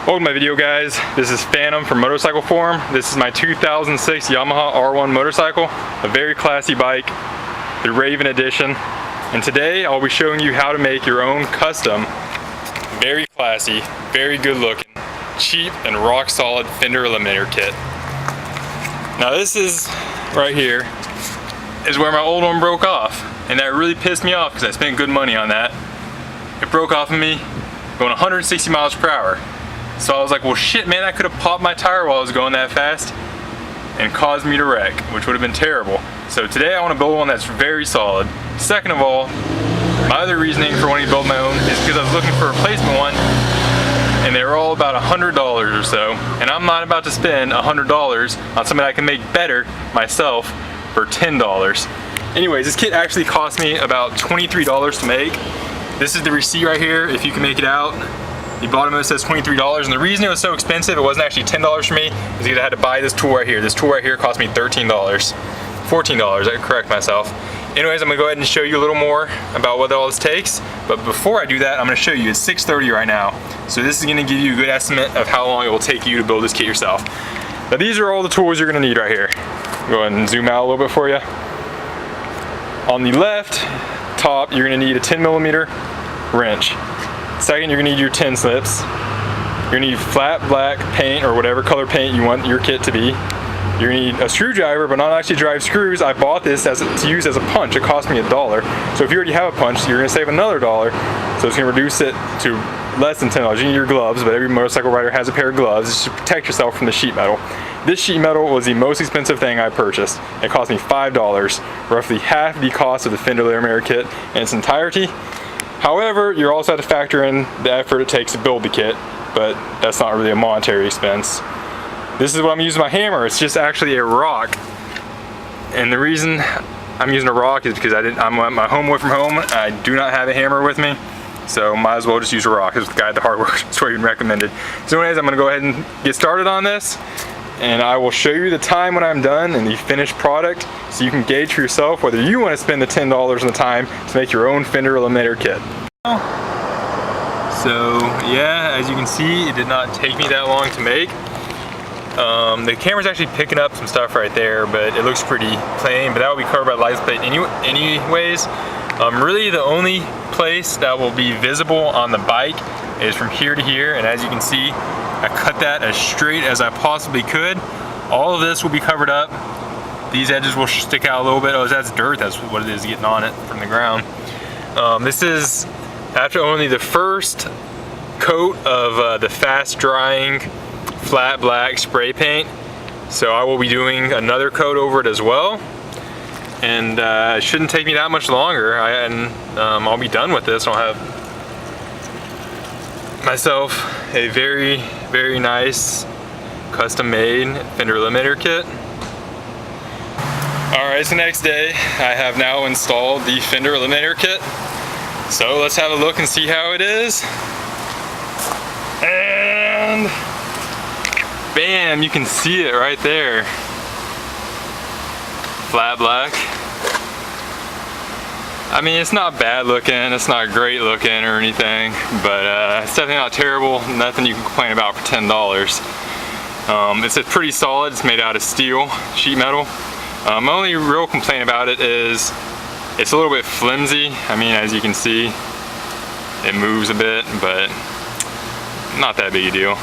Welcome to my video, guys. This is Phantom from Motorcycle Forum. This is my 2006 Yamaha R1 motorcycle, a very classy bike, the Raven edition. And today I'll be showing you how to make your own custom, very classy, very good looking, cheap and rock solid Fender Eliminator kit. Now this is, right here, is where my old one broke off. And that really pissed me off because I spent good money on that. It broke off of me going 160 miles per hour. So I was like, well shit man, I could have popped my tire while I was going that fast and caused me to wreck, which would have been terrible. So today I want to build one that's very solid. Second of all, my other reasoning for wanting to build my own is because I was looking for a replacement one and they were all about $100 or so. And I'm not about to spend $100 on something I can make better myself for $10. Anyways, this kit actually cost me about $23 to make. This is the receipt right here, if you can make it out. The bottom of it says $23, and the reason it was so expensive, it wasn't actually $10 for me, is because I had to buy this tool right here. This tool right here cost me $13. $14, I correct myself. Anyways, I'm gonna go ahead and show you a little more about what all this takes, but before I do that, I'm gonna show you, it's 6:30 right now. So this is gonna give you a good estimate of how long it will take you to build this kit yourself. Now these are all the tools you're gonna need right here. Go ahead and zoom out a little bit for you. On the left top, you're gonna need a 10mm wrench. Second, you're gonna need your 10 slips. You're gonna need flat black paint or whatever color paint you want your kit to be. You're gonna need a screwdriver, but not actually drive screws. I bought this to use as a punch. It cost me $1. So if you already have a punch, you're gonna save another $1. So it's gonna reduce it to less than $10. You need your gloves, but every motorcycle rider has a pair of gloves just to protect yourself from the sheet metal. This sheet metal was the most expensive thing I purchased. It cost me $5, roughly half the cost of the Fender Eliminator kit in its entirety. However, you also have to factor in the effort it takes to build the kit, but that's not really a monetary expense. This is what I'm using my hammer. It's just actually a rock. And the reason I'm using a rock is because I'm at my home away from home. I do not have a hammer with me, so might as well just use a rock. This is the guy at the hardware store even recommended. So anyways, I'm gonna go ahead and get started on this, and I will show you the time when I'm done and the finished product so you can gauge for yourself whether you want to spend the $10 and the time to make your own Fender Eliminator kit. So yeah, as you can see, it did not take me that long to make. The camera's actually picking up some stuff right there, but it looks pretty plain, but that will be covered by the license plate anyways. Really the only place that will be visible on the bike is from here to here, and as you can see, I cut that as straight as I possibly could. All of this will be covered up. These edges will stick out a little bit. Oh, that's dirt, that's what it is getting on it from the ground. This is after only the first coat of the fast drying flat black spray paint. So I will be doing another coat over it as well. And it shouldn't take me that much longer. I'll be done with this. I'll have myself a very, very nice custom made Fender Eliminator kit. Alright, it's the next day. I have now installed the Fender Eliminator kit. So let's have a look and see how it is. And bam, you can see it right there. Flat black. I mean, it's not bad looking, it's not great looking or anything, but it's definitely not terrible, nothing you can complain about for $10. It's pretty solid, it's made out of steel, sheet metal. My only real complaint about it is it's a little bit flimsy. I mean, as you can see, it moves a bit, but not that big a deal.